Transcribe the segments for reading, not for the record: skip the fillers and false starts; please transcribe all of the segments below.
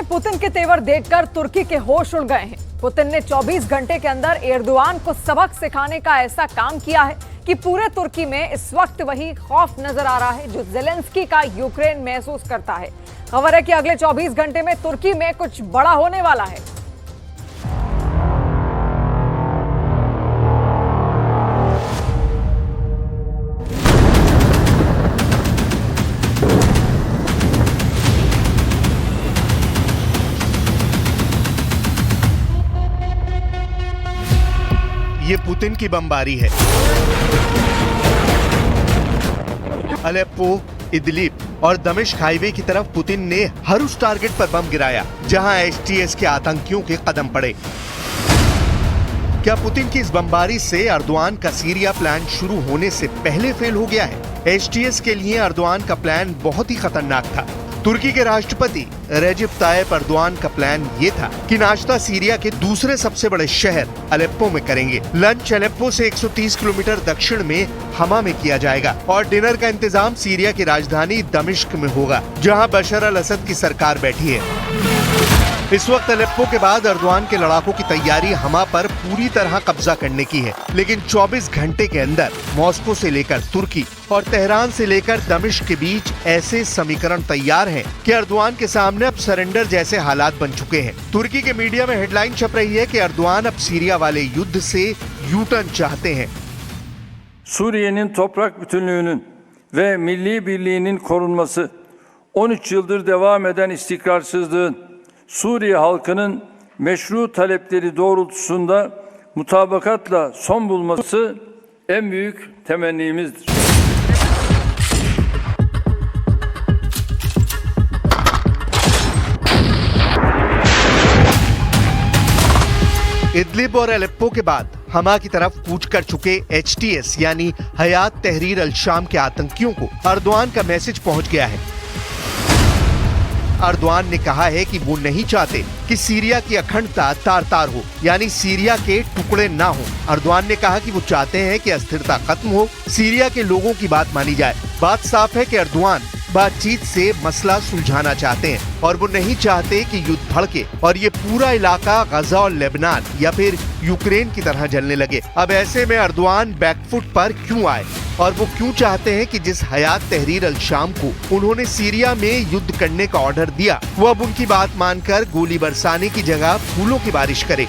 में पुतिन के तेवर देखकर तुर्की के होश उड़ गए हैं। पुतिन ने 24 घंटे के अंदर एर्दोआन को सबक सिखाने का ऐसा काम किया है कि पूरे तुर्की में इस वक्त वही खौफ नजर आ रहा है जो जेलेंस्की का यूक्रेन महसूस करता है। खबर है कि अगले 24 घंटे में तुर्की में कुछ बड़ा होने वाला है। ये पुतिन की बमबारी है। अलेप्पो, इदलिब और दमिश्क हाईवे की तरफ पुतिन ने हर उस टारगेट पर बम गिराया जहां एचटीएस के आतंकियों के कदम पड़े। क्या पुतिन की इस बमबारी से अर्दोआन का सीरिया प्लान शुरू होने से पहले फेल हो गया है? एचटीएस के लिए अर्दोआन का प्लान बहुत ही खतरनाक था। तुर्की के राष्ट्रपति रेजिप तायिप अर्दोआन का प्लान ये था कि नाश्ता सीरिया के दूसरे सबसे बड़े शहर अलेप्पो में करेंगे। लंच अलेप्पो से 130 किलोमीटर दक्षिण में हमा में किया जाएगा और डिनर का इंतजाम सीरिया की राजधानी दमिश्क में होगा, जहां बशर अल असद की सरकार बैठी है। इस वक्त अलेप्पो के बाद अर्दोआन के लड़ाकों की तैयारी हमा पर पूरी तरह कब्जा करने की है, लेकिन 24 घंटे के अंदर मॉस्को से लेकर तुर्की और तेहरान से लेकर दमिश्क के बीच ऐसे समीकरण तैयार हैं कि अर्दोआन के सामने अब सरेंडर जैसे हालात बन चुके हैं। तुर्की के मीडिया में हेडलाइन छप रही है कि अर्दोआन अब सीरिया वाले युद्ध से यू टर्न चाहते हैं। Suriye'nin toprak bütünlüğünün ve milli birliğinin korunması, 13 yıldır devam eden istikrarsızlığın Suriye halkının meşru talepleri doğrultusunda mutabakatla son bulması en büyük temennimizdir. Idlib और अलेप्पो के बाद हमा की तरफ कूच कर चुके एचटीएस यानी हयात तहरीर अल शाम के आतंकियों को अर्दोआन का मैसेज पहुंच गया है। अर्दोआन ने कहा है कि वो नहीं चाहते कि सीरिया की अखंडता तार तार हो, यानी सीरिया के टुकड़े ना हो। अर्दोआन ने कहा कि वो चाहते हैं कि अस्थिरता खत्म हो, सीरिया के लोगों की बात मानी जाए। बात साफ है कि अर्दोआन बातचीत से मसला सुलझाना चाहते हैं और वो नहीं चाहते कि युद्ध भड़के और ये पूरा इलाका गजा और लेबनान या फिर यूक्रेन की तरह जलने लगे। अब ऐसे में अर्दोआन बैकफुट पर क्यों आए और वो क्यों चाहते हैं कि जिस हयात तहरीर अल शाम को उन्होंने सीरिया में युद्ध करने का ऑर्डर दिया, वो अब उनकी बात मानकर गोली बरसाने की जगह फूलों की बारिश करे।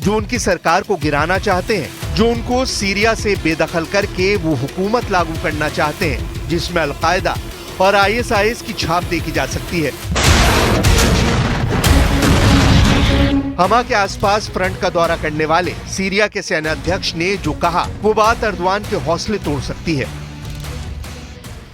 जो उनकी सरकार को गिराना चाहते हैं, जो उनको सीरिया से बेदखल करके वो हुकूमत लागू करना चाहते हैं जिसमें अल-कायदा और ISIS की छाप देखी जा सकती है? हमा के आसपास फ्रंट का दौरा करने वाले सीरिया के सेनाध्यक्ष ने जो कहा वो बात अर्दोआन के हौसले तोड़ सकती है।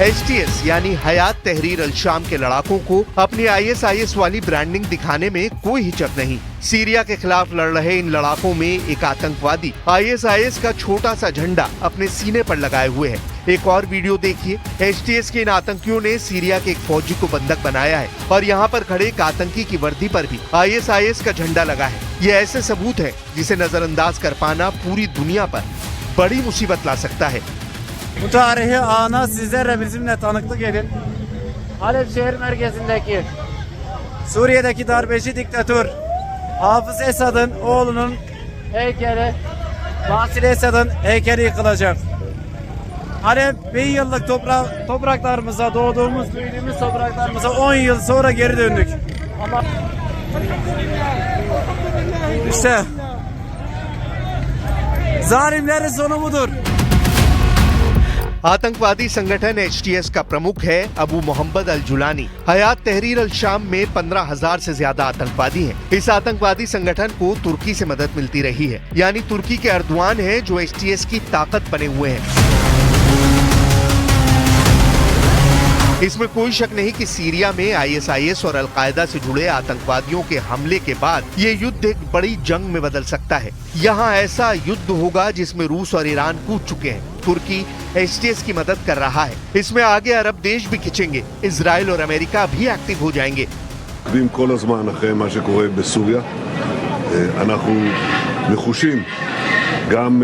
एचटीएस यानी हयात तहरीर अल शाम के लड़ाकों को अपनी ISIS वाली ब्रांडिंग दिखाने में कोई हिचक नहीं। सीरिया के खिलाफ लड़ रहे इन लड़ाकों में एक आतंकवादी ISIS का छोटा सा झंडा अपने सीने पर लगाए हुए है। एक और वीडियो देखिए। एचटीएस के इन आतंकियों ने सीरिया के एक फौजी को बंधक बनाया है और यहाँ पर खड़े एक आतंकी की वर्दी पर भी ISIS का झंडा लगा है। ये ऐसे सबूत है जिसे नजरअंदाज कर पाना पूरी दुनिया पर बड़ी मुसीबत ला सकता है। Bu tarihi ana sizler de bizimle tanıklık edin. Halep şehir merkezindeki Suriye'deki darbeci diktatör Hafız Esad'ın oğlunun heykeli, Basir Esad'ın heykeli yıkılacak. Halep 1000 yıllık topraklarımıza, doğduğumuz, büyüdüğümüz topraklarımıza 10 yıl sonra geri döndük. Ama işte zalimlerin sonu budur. आतंकवादी संगठन HTS का प्रमुख है अबू मोहम्मद अल Jolani. हयात तहरीर अल शाम में 15,000 से ज्यादा आतंकवादी हैं। इस आतंकवादी संगठन को तुर्की से मदद मिलती रही है, यानी तुर्की के अर्दोआन है जो एचटीएस की ताकत बने हुए हैं। इसमें कोई शक नहीं कि सीरिया में आईएसआईएस और अलकायदा से जुड़े आतंकवादियों के हमले के बाद ये युद्ध एक बड़ी जंग में बदल सकता है। यहाँ ऐसा युद्ध होगा जिसमें रूस और ईरान कूद चुके हैं। तुर्की एसटीएस की मदद कर रहा है। इसमें आगे अरब देश भी खिंचेंगे, इजराइल और अमेरिका भी एक्टिव हो जाएंगे। כל הזמן אחרי מה שקורה בסוריה, אנחנו נחושים גם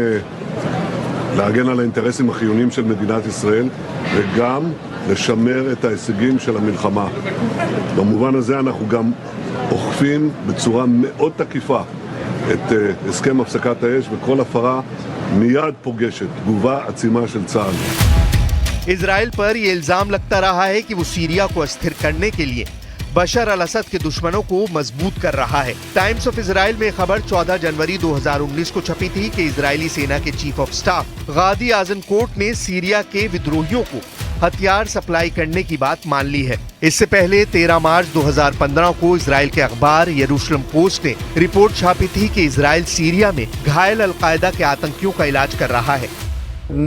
להגן על האינטרסים החיוניים של מדינת ישראל וגם לשמר את ההישגים של המלחמה. במובן הזה אנחנו גם אוכפים בצורה מאוד תקיפה את הסכם הפסקת האש, וכל הפרה מיד פוגשת תגובה עצימה של צה"ל. इजराइल पर यह इल्जाम लगता रहा है कि वो सीरिया को अस्थिर करने के लिए बशर अल असद के दुश्मनों को मजबूत कर रहा है। टाइम्स ऑफ इजराइल में खबर 14 जनवरी 2019 को छपी थी कि इजरायली सेना के चीफ ऑफ स्टाफ गादी आजनकोट ने सीरिया के विद्रोहियों को हथियार सप्लाई करने की बात मान ली है। इससे पहले 13 मार्च 2015 को इजराइल के अखबार यरूशलेम पोस्ट ने रिपोर्ट छापी थी कि इजराइल सीरिया में घायल अलकायदा के आतंकियों का इलाज कर रहा है।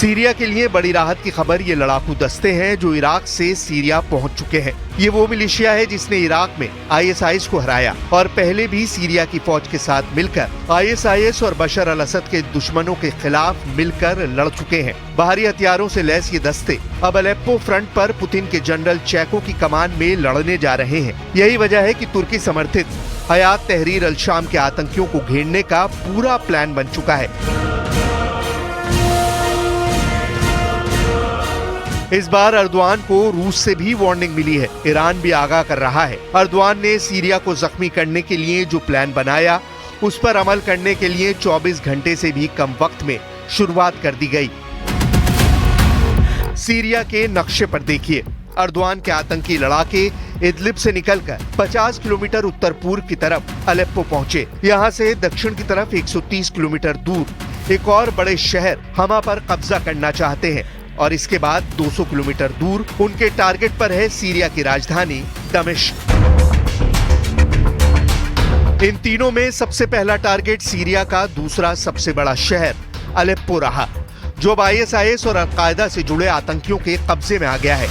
सीरिया के लिए बड़ी राहत की खबर ये लड़ाकू दस्ते हैं जो इराक से सीरिया पहुंच चुके हैं। ये वो मिलिशिया है जिसने इराक में आईएसआईएस को हराया और पहले भी सीरिया की फौज के साथ मिलकर आईएसआईएस और बशर अल असद के दुश्मनों के खिलाफ मिलकर लड़ चुके हैं। बाहरी हथियारों से लैस ये दस्ते अब अलेप्पो फ्रंट पर पुतिन के जनरल चैको की कमान में लड़ने जा रहे हैं। यही वजह है कि तुर्की समर्थित हयात तहरीर अल शाम के आतंकियों को घेरने का पूरा प्लान बन चुका है। इस बार अर्दवान को रूस से भी वार्निंग मिली है। ईरान भी आगाह कर रहा है। अर्दवान ने सीरिया को जख्मी करने के लिए जो प्लान बनाया उस पर अमल करने के लिए 24 घंटे से भी कम वक्त में शुरुआत कर दी गई। सीरिया के नक्शे पर देखिए, अर्दवान के आतंकी लड़ाके इदलिब से निकलकर 50 किलोमीटर उत्तर पूर्व की तरफ अलेप्पो पहुंचे। यहां से दक्षिण की तरफ 130 किलोमीटर दूर एक और बड़े शहर हमा पर कब्जा करना चाहते हैं और इसके बाद 200 किलोमीटर दूर उनके टारगेट पर है सीरिया की राजधानी दमिश्क। इन तीनों में सबसे पहला टारगेट सीरिया का दूसरा सबसे बड़ा शहर अलेप्पो रहा, जो अब आईएसआईएस और अलकायदा से जुड़े आतंकियों के कब्जे में आ गया है।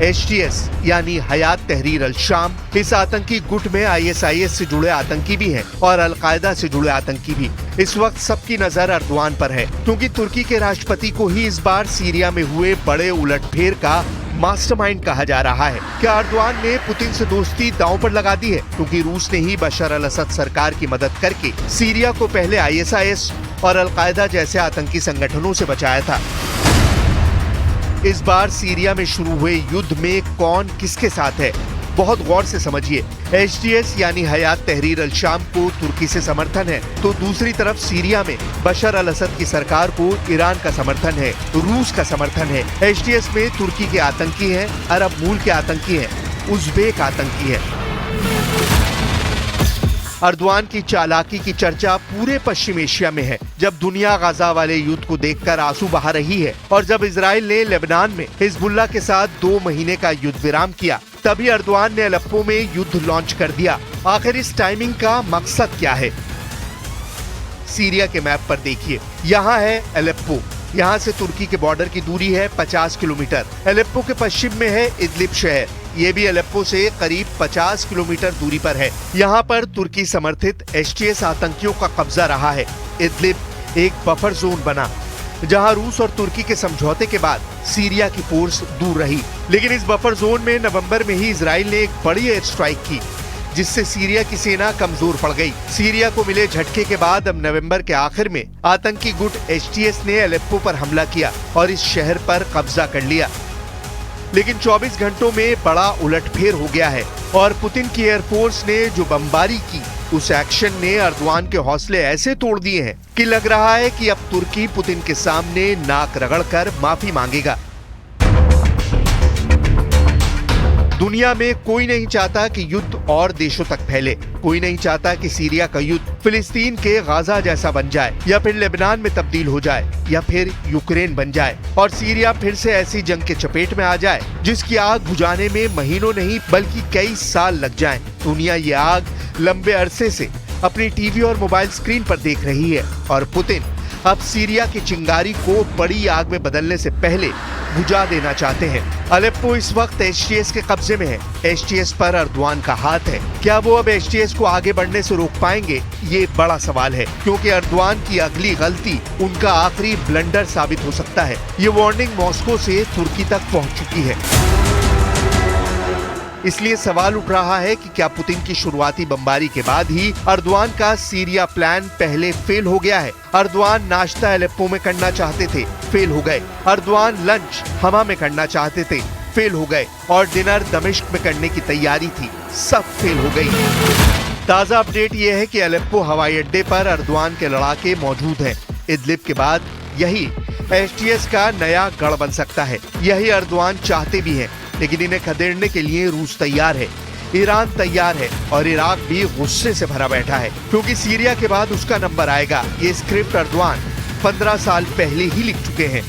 एचटीएस यानी हयात तहरीर अल शाम, इस आतंकी गुट में आईएसआईएस से जुड़े आतंकी भी हैं और अलकायदा से जुड़े आतंकी भी। इस वक्त सबकी नजर अर्दवान पर है क्योंकि तुर्की के राष्ट्रपति को ही इस बार सीरिया में हुए बड़े उलटफेर का मास्टरमाइंड कहा जा रहा है। क्या अर्दवान ने पुतिन से दोस्ती दांव पर लगा दी है क्योंकि रूस ने ही बशर अल असद सरकार की मदद करके सीरिया को पहले आईएसआईएस और अलकायदा जैसे आतंकी संगठनों से बचाया था। इस बार सीरिया में शुरू हुए युद्ध में कौन किसके साथ है, बहुत गौर से समझिए। एचटीएस यानी हयात तहरीर अल शाम को तुर्की से समर्थन है, तो दूसरी तरफ सीरिया में बशर अल असद की सरकार को ईरान का समर्थन है, रूस का समर्थन है। एचटीएस में तुर्की के आतंकी हैं, अरब मूल के आतंकी हैं, उज़्बेक आतंकी हैं। अर्दवान की चालाकी की चर्चा पूरे पश्चिम एशिया में है। जब दुनिया गाजा वाले युद्ध को देखकर आंसू बहा रही है और जब इजराइल ने लेबनान में हिजबुल्लाह के साथ 2 महीने का युद्ध विराम किया, तभी अर्दवान ने अलेप्पो में युद्ध लॉन्च कर दिया। आखिर इस टाइमिंग का मकसद क्या है? सीरिया के मैप पर देखिए, यहाँ है अलेप्पो। यहाँ से तुर्की के बॉर्डर की दूरी है 50 किलोमीटर। अलेप्पो के पश्चिम में है इदलिब शहर, ये भी अलेप्पो से करीब 50 किलोमीटर दूरी पर है। यहाँ पर तुर्की समर्थित एचटीएस आतंकियों का कब्जा रहा है। इदलिब एक बफर जोन बना जहाँ रूस और तुर्की के समझौते के बाद सीरिया की फोर्स दूर रही, लेकिन इस बफर जोन में नवंबर में ही इजराइल ने एक बड़ी एयर स्ट्राइक की जिससे सीरिया की सेना कमजोर पड़ गई। सीरिया को मिले झटके के बाद अब नवंबर के आखिर में आतंकी गुट एचटीएस ने अलेप्पो पर हमला किया और इस शहर पर कब्जा कर लिया। लेकिन 24 घंटों में बड़ा उलटफेर हो गया है और पुतिन की एयरफोर्स ने जो बमबारी की, उस एक्शन ने अर्दवान के हौसले ऐसे तोड़ दिए हैं कि लग रहा है कि अब तुर्की पुतिन के सामने नाक रगड़कर माफी मांगेगा। दुनिया में कोई नहीं चाहता कि युद्ध और देशों तक फैले। कोई नहीं चाहता कि सीरिया का युद्ध फिलिस्तीन के गाजा जैसा बन जाए, या फिर लेबनान में तब्दील हो जाए, या फिर यूक्रेन बन जाए और सीरिया फिर से ऐसी जंग के चपेट में आ जाए जिसकी आग बुझाने में महीनों नहीं बल्कि कई साल लग जाएं। दुनिया ये आग लंबे अरसे से अपनी टीवी और मोबाइल स्क्रीन पर देख रही है और पुतिन अब सीरिया की चिंगारी को बड़ी आग में बदलने से पहले बुझा देना चाहते हैं। अलेप्पो इस वक्त एचटीएस के कब्जे में है। एचटीएस पर अर्दवान का हाथ है। क्या वो अब एचटीएस को आगे बढ़ने से रोक पाएंगे? ये बड़ा सवाल है, क्योंकि अर्दवान की अगली गलती उनका आखिरी ब्लंडर साबित हो सकता है। ये वार्निंग मॉस्को से तुर्की तक पहुंच चुकी है। इसलिए सवाल उठ रहा है कि क्या पुतिन की शुरुआती बमबारी के बाद ही अर्दवान का सीरिया प्लान पहले फेल हो गया है? अर्दवान नाश्ता अलेप्पो में करना चाहते थे, फेल हो गए। अर्दवान लंच हमा में करना चाहते थे, फेल हो गए। और डिनर दमिश्क में करने की तैयारी थी, सब फेल हो गई। ताजा अपडेट ये है कि अलेप्पो हवाई अड्डे पर अर्दवान के लड़ाके मौजूद हैं। इदलिब के बाद यही एचटीएस का नया गढ़ बन सकता है। यही अर्दवान चाहते भी हैं, लेकिन इन्हें खदेड़ने के लिए रूस तैयार है, ईरान तैयार है और इराक भी गुस्से से भरा बैठा है, क्योंकि सीरिया के बाद उसका नंबर आएगा। ये स्क्रिप्ट अर्दवान 15 साल पहले ही लिख चुके हैं।